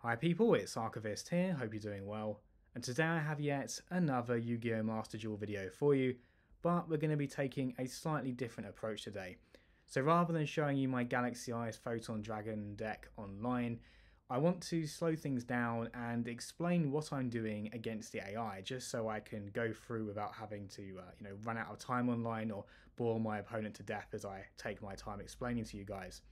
Hi people, it's Archivist here, hope you're doing well, and today I have yet another Yu-Gi-Oh! Master Duel video for you, but we're going to be taking a slightly different approach today. So rather than showing you my Galaxy Eyes Photon Dragon deck online, I want to slow things down and explain what I'm doing against the AI, just so I can go through without having to run out of time online or bore my opponent to death as I take my time explaining to you guys.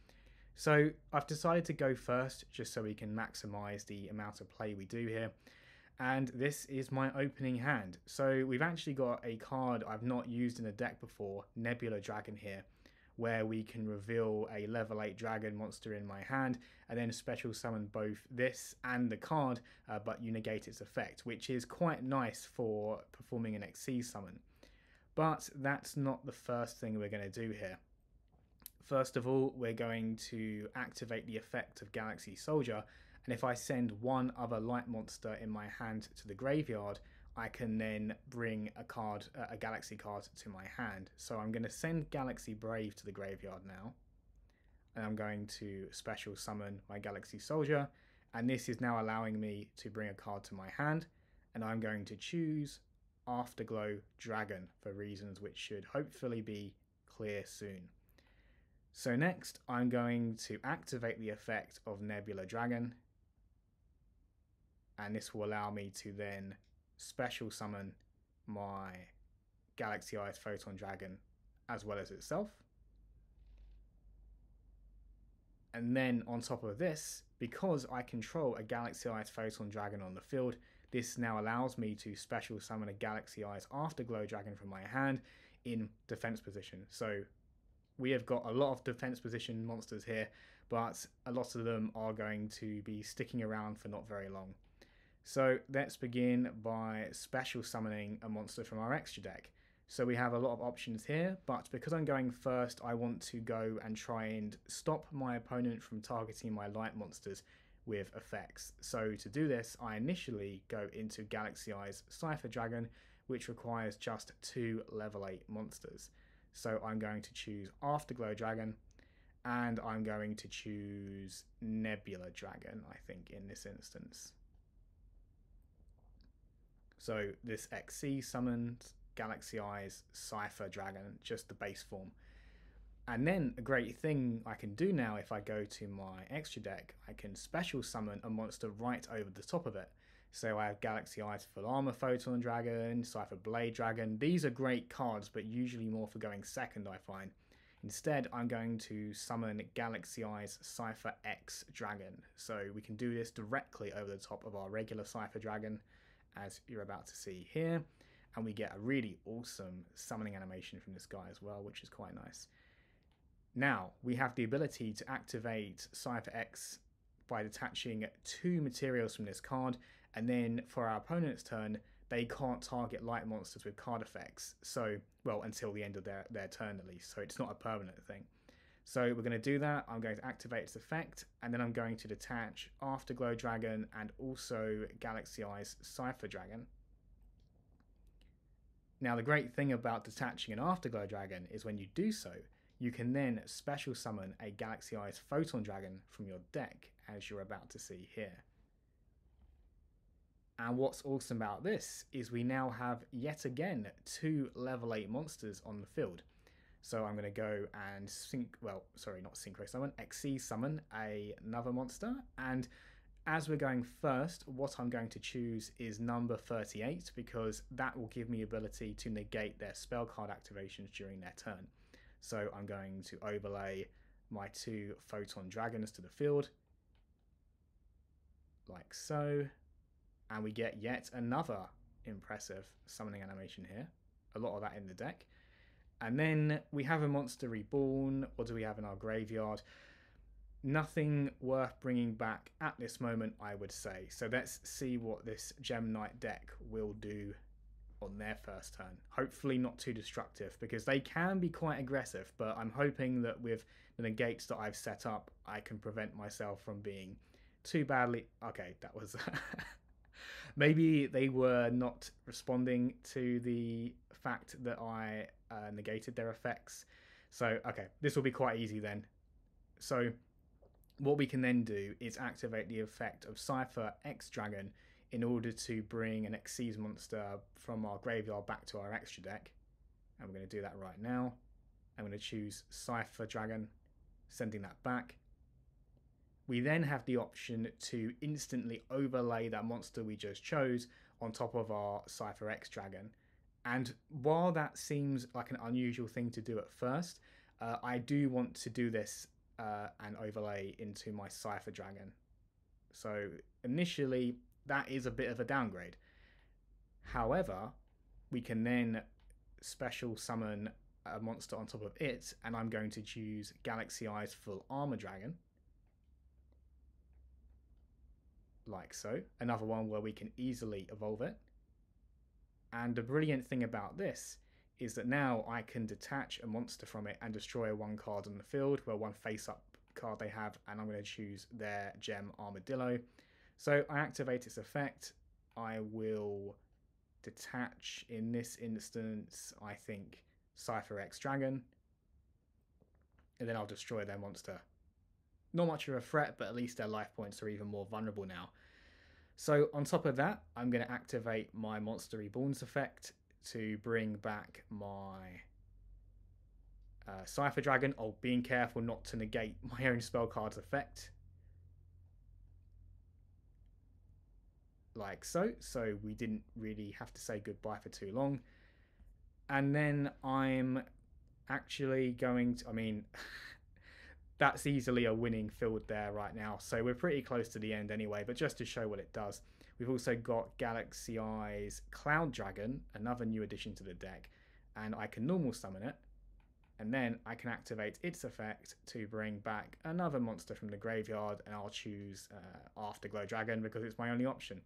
So I've decided to go first just so we can maximize the amount of play we do here. And this is my opening hand. So we've actually got a card I've not used in a deck before, Nebula Dragon here, where we can reveal a level 8 dragon monster in my hand and then special summon both this and the card, but you negate its effect, which is quite nice for performing an XC summon. But that's not the first thing we're going to do here. First of all, we're going to activate the effect of Galaxy Soldier, and if I send one other light monster in my hand to the graveyard, I can then bring a Galaxy card to my hand. So I'm going to send Galaxy Brave to the graveyard now, and I'm going to special summon my Galaxy Soldier, and this is now allowing me to bring a card to my hand, and I'm going to choose Afterglow Dragon for reasons which should hopefully be clear soon. So next, I'm going to activate the effect of Nebula Dragon, and this will allow me to then special summon my Galaxy Eyes Photon Dragon as well as itself. And then on top of this, because I control a Galaxy Eyes Photon Dragon on the field, this now allows me to special summon a Galaxy Eyes Afterglow Dragon from my hand in defense position. So we have got a lot of defense position monsters here, but a lot of them are going to be sticking around for not very long. So let's begin by special summoning a monster from our extra deck. So we have a lot of options here, but because I'm going first, I want to go and try and stop my opponent from targeting my light monsters with effects. So to do this, I initially go into Galaxy Eyes Cipher Dragon, which requires just 2 level 8 monsters. So I'm going to choose Afterglow Dragon, and I'm going to choose Nebula Dragon, I think, in this instance. So this XC summons Galaxy Eyes Cipher Dragon, just the base form. And then a great thing I can do now, if I go to my extra deck, I can special summon a monster right over the top of it. So I have Galaxy Eyes Full Armor Photon Dragon, Cipher Blade Dragon. These are great cards, but usually more for going second, I find. Instead, I'm going to summon Galaxy Eyes Cipher X Dragon. So we can do this directly over the top of our regular Cipher Dragon, as you're about to see here. And we get a really awesome summoning animation from this guy as well, which is quite nice. Now, we have the ability to activate Cipher X by detaching 2 materials from this card, and then for our opponent's turn, they can't target light monsters with card effects. So, well, until the end of their turn at least, so it's not a permanent thing. So we're going to do that. I'm going to activate its effect, and then I'm going to detach Afterglow Dragon and also Galaxy Eyes Cipher Dragon. Now, the great thing about detaching an Afterglow Dragon is when you do so, you can then special summon a Galaxy Eyes Photon Dragon from your deck, as you're about to see here. And what's awesome about this is we now have yet again 2 level 8 monsters on the field. So I'm going to go and synchro summon, XC summon another monster. And as we're going first, what I'm going to choose is number 38, because that will give me ability to negate their spell card activations during their turn. So I'm going to overlay my 2 Photon Dragons to the field, like so. And we get yet another impressive summoning animation here. A lot of that in the deck. And then we have a monster Reborn. What do we have in our graveyard? Nothing worth bringing back at this moment, I would say. So let's see what this Gem Knight deck will do on their first turn. Hopefully not too destructive, because they can be quite aggressive, but I'm hoping that with the negates that I've set up, I can prevent myself from being too badly... Okay, that was... Maybe they were not responding to the fact that I negated their effects. So, okay, this will be quite easy then. So what we can then do is activate the effect of Cipher X Dragon in order to bring an Xyz monster from our graveyard back to our extra deck. And we're going to do that right now. I'm going to choose Cipher Dragon, sending that back. We then have the option to instantly overlay that monster we just chose on top of our Cipher X Dragon. And while that seems like an unusual thing to do at first, I do want to do this and overlay into my Cipher Dragon. So initially, that is a bit of a downgrade. However, we can then special summon a monster on top of it, and I'm going to choose Galaxy Eyes Full Armor Dragon. Like so. Another one where we can easily evolve it. And the brilliant thing about this is that now I can detach a monster from it and destroy one card on the field, where one face-up card they have, and I'm going to choose their gem Armadillo. So I activate its effect. I will detach, in this instance, I think, Cipher X Dragon. And then I'll destroy their monster. Not much of a threat, but at least their life points are even more vulnerable now. So on top of that, I'm going to activate my Monster Reborn's effect to bring back my Cipher Dragon. Oh, being careful not to negate my own spell card's effect. Like so. So we didn't really have to say goodbye for too long. And then I'm actually going to, I mean, that's easily a winning field there right now. So we're pretty close to the end anyway, but just to show what it does, we've also got Galaxy Eyes Cloudragon, another new addition to the deck, and I can normal summon it, and then I can activate its effect to bring back another monster from the graveyard, and I'll choose Afterglow Dragon because it's my only option.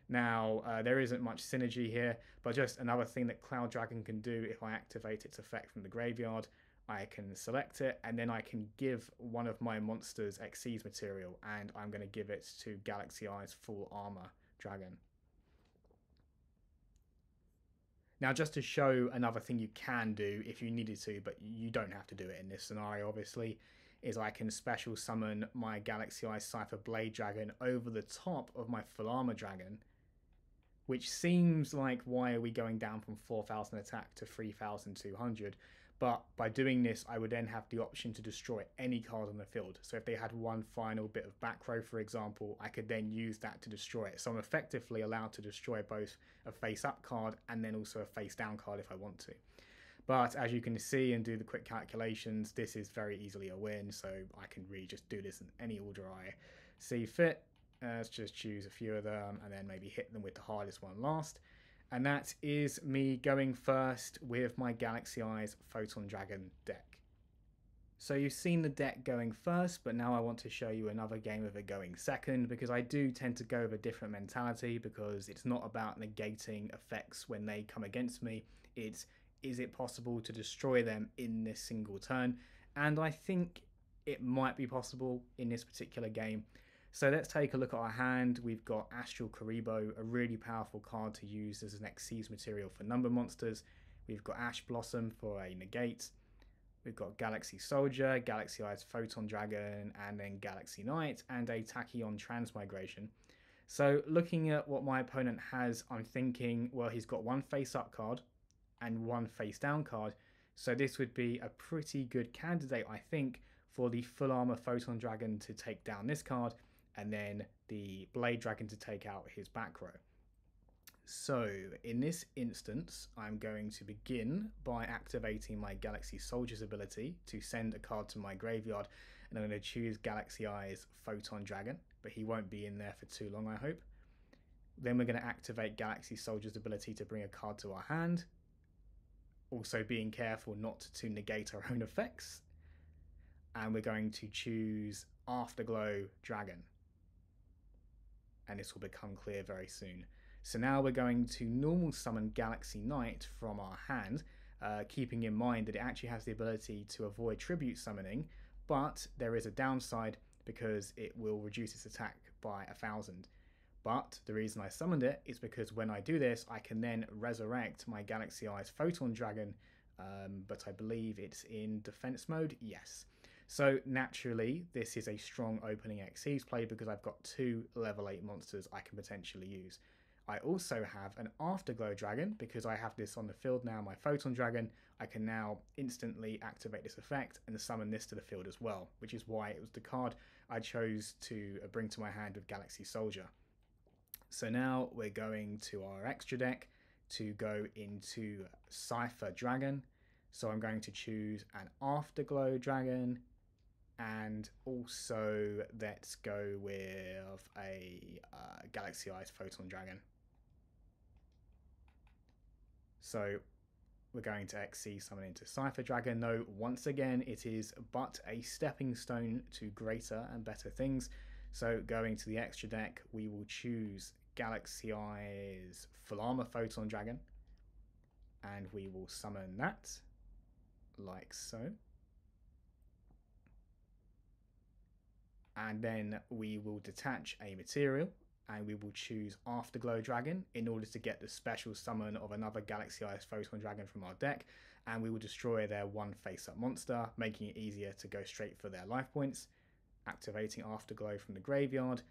Now, there isn't much synergy here, but just another thing that Cloudragon can do if I activate its effect from the graveyard. I can select it, and then I can give one of my monsters Xyz material, and I'm going to give it to Galaxy Eyes Full Armor Dragon. Now, just to show another thing you can do if you needed to, but you don't have to do it in this scenario, obviously, is I can special summon my Galaxy Eyes Cipher Blade Dragon over the top of my Full Armor Dragon, which seems like, why are we going down from 4,000 attack to 3,200? But by doing this, I would then have the option to destroy any card on the field. So if they had one final bit of back row, for example, I could then use that to destroy it. So I'm effectively allowed to destroy both a face-up card and then also a face-down card if I want to. But as you can see and do the quick calculations, this is very easily a win. So I can really just do this in any order I see fit. Let's just choose a few of them and then maybe hit them with the hardest one last. And that is me going first with my Galaxy Eyes Photon Dragon deck. So you've seen the deck going first, but now I want to show you another game of it going second, because I do tend to go with a different mentality, because it's not about negating effects when they come against me. It's, is it possible to destroy them in this single turn? And I think it might be possible in this particular game. So let's take a look at our hand. We've got Astral Kuriboh, a really powerful card to use as an Xyz material for number monsters. We've got Ash Blossom for a negate. We've got Galaxy Soldier, Galaxy Eyes Photon Dragon, and then Galaxy Knight, and a Tachyon Transmigration. So looking at what my opponent has, I'm thinking, well, he's got one face-up card and one face-down card. So this would be a pretty good candidate, I think, for the Full Armor Photon Dragon to take down this card, and then the Blade Dragon to take out his back row. So in this instance, I'm going to begin by activating my Galaxy Soldier's ability to send a card to my graveyard, and I'm going to choose Galaxy Eyes Photon Dragon, but he won't be in there for too long, I hope. Then we're going to activate Galaxy Soldier's ability to bring a card to our hand, also being careful not to negate our own effects. And we're going to choose Afterglow Dragon, and this will become clear very soon. So now we're going to normal summon Galaxy Knight from our hand, keeping in mind that it actually has the ability to avoid tribute summoning, but there is a downside because it will reduce its attack by 1,000. But the reason I summoned it is because when I do this, I can then resurrect my Galaxy Eyes Photon Dragon, but I believe it's in defense mode, yes. So naturally, this is a strong opening Xyz play because I've got 2 level 8 monsters I can potentially use. I also have an Afterglow Dragon because I have this on the field now, my Photon Dragon. I can now instantly activate this effect and summon this to the field as well, which is why it was the card I chose to bring to my hand with Galaxy Soldier. So now we're going to our extra deck to go into Cipher Dragon. So I'm going to choose an Afterglow Dragon, and also let's go with a Galaxy Eyes Photon Dragon. So we're going to XC summon into Cipher Dragon. Though once again, it is but a stepping stone to greater and better things. So going to the extra deck, we will choose Galaxy Eyes Full Armor Photon Dragon, and we will summon that like so. And then we will detach a material and we will choose Afterglow Dragon in order to get the special summon of another Galaxy Eyes Photon Dragon from our deck, and we will destroy their one face-up monster, making it easier to go straight for their life points. Activating Afterglow from the graveyard,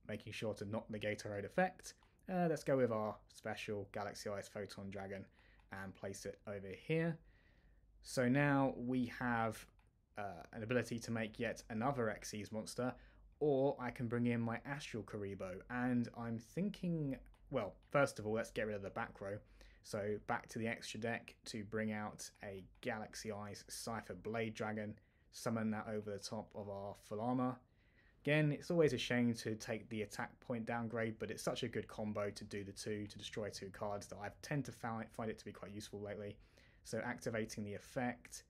making sure to not negate our own effect. Let's go with our special Galaxy Eyes Photon Dragon and place it over here. So now we have an ability to make yet another Xyz monster, or I can bring in my Astral Kuriboh, and I'm thinking, well, first of all, let's get rid of the back row. So back to the extra deck to bring out a Galaxy Eyes Cipher Blade Dragon, summon that over the top of our full armor. Again, it's always a shame to take the attack point downgrade, but it's such a good combo to do the two, to destroy 2 cards, that I tend to find it to be quite useful lately. So activating the effect,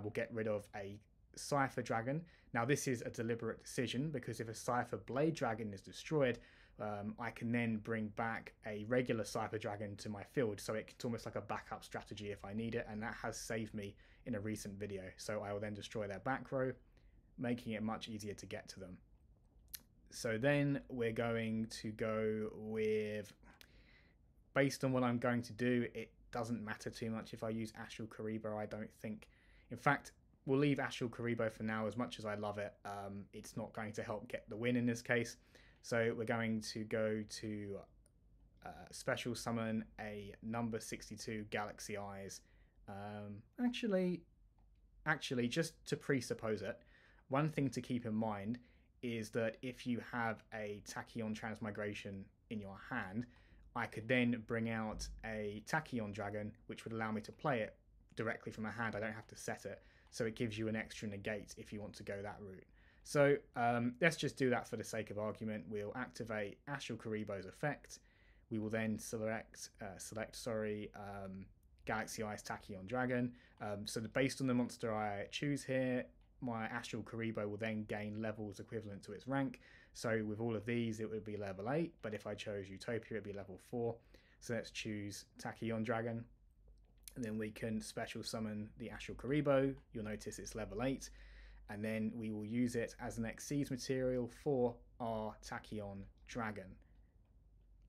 we'll get rid of a Cipher Dragon. Now this is a deliberate decision because if a Cipher Blade Dragon is destroyed, I can then bring back a regular Cipher Dragon to my field, so it's almost like a backup strategy if I need it, and that has saved me in a recent video. So I will then destroy their back row, making it much easier to get to them. So then we're going to go with, based on what I'm going to do, it doesn't matter too much if I use Astral Kuriboh, I don't think. In fact, we'll leave Astral Kuriboh for now. As much as I love it, it's not going to help get the win in this case. So we're going to go to special summon a number 62 Galaxy Eyes. Actually, just to presuppose it, one thing to keep in mind is that if you have a Tachyon Transmigration in your hand, I could then bring out a Tachyon Dragon, which would allow me to play it directly from my hand. I don't have to set it, so it gives you an extra negate if you want to go that route. So let's just do that for the sake of argument. We'll activate Astral Kuriboh's effect. We will then select Galaxy Eyes Tachyon Dragon. So based on the monster I choose here, my Astral Kuriboh will then gain levels equivalent to its rank. So with all of these, it would be level 8, but if I chose Utopia, it would be level 4. So let's choose Tachyon Dragon. And then we can special summon the Astral Kuriboh. You'll notice it's level 8. And then we will use it as an Xyz material for our Tachyon Dragon.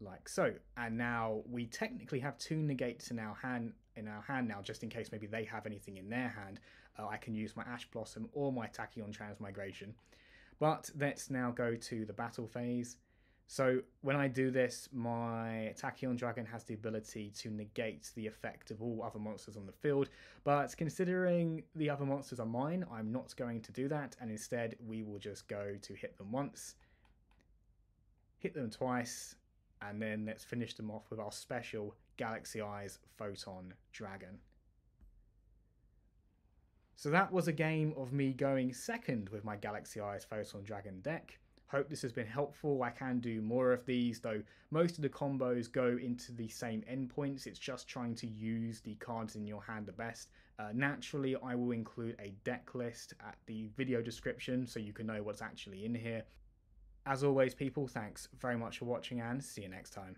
Like so. And now we technically have 2 negates in our hand now, just in case maybe they have anything in their hand. I can use my Ash Blossom or my Tachyon Transmigration. But let's now go to the battle phase. So when I do this, my Tachyon Dragon has the ability to negate the effect of all other monsters on the field, but considering the other monsters are mine, I'm not going to do that, and instead we will just go to hit them once, hit them twice, and then let's finish them off with our special Galaxy Eyes Photon Dragon. So that was a game of me going second with my Galaxy Eyes Photon Dragon deck. Hope this has been helpful. I can do more of these, though most of the combos go into the same endpoints. It's just trying to use the cards in your hand the best. Naturally, I will include a deck list at the video description so you can know what's actually in here. As always, people, thanks very much for watching and see you next time.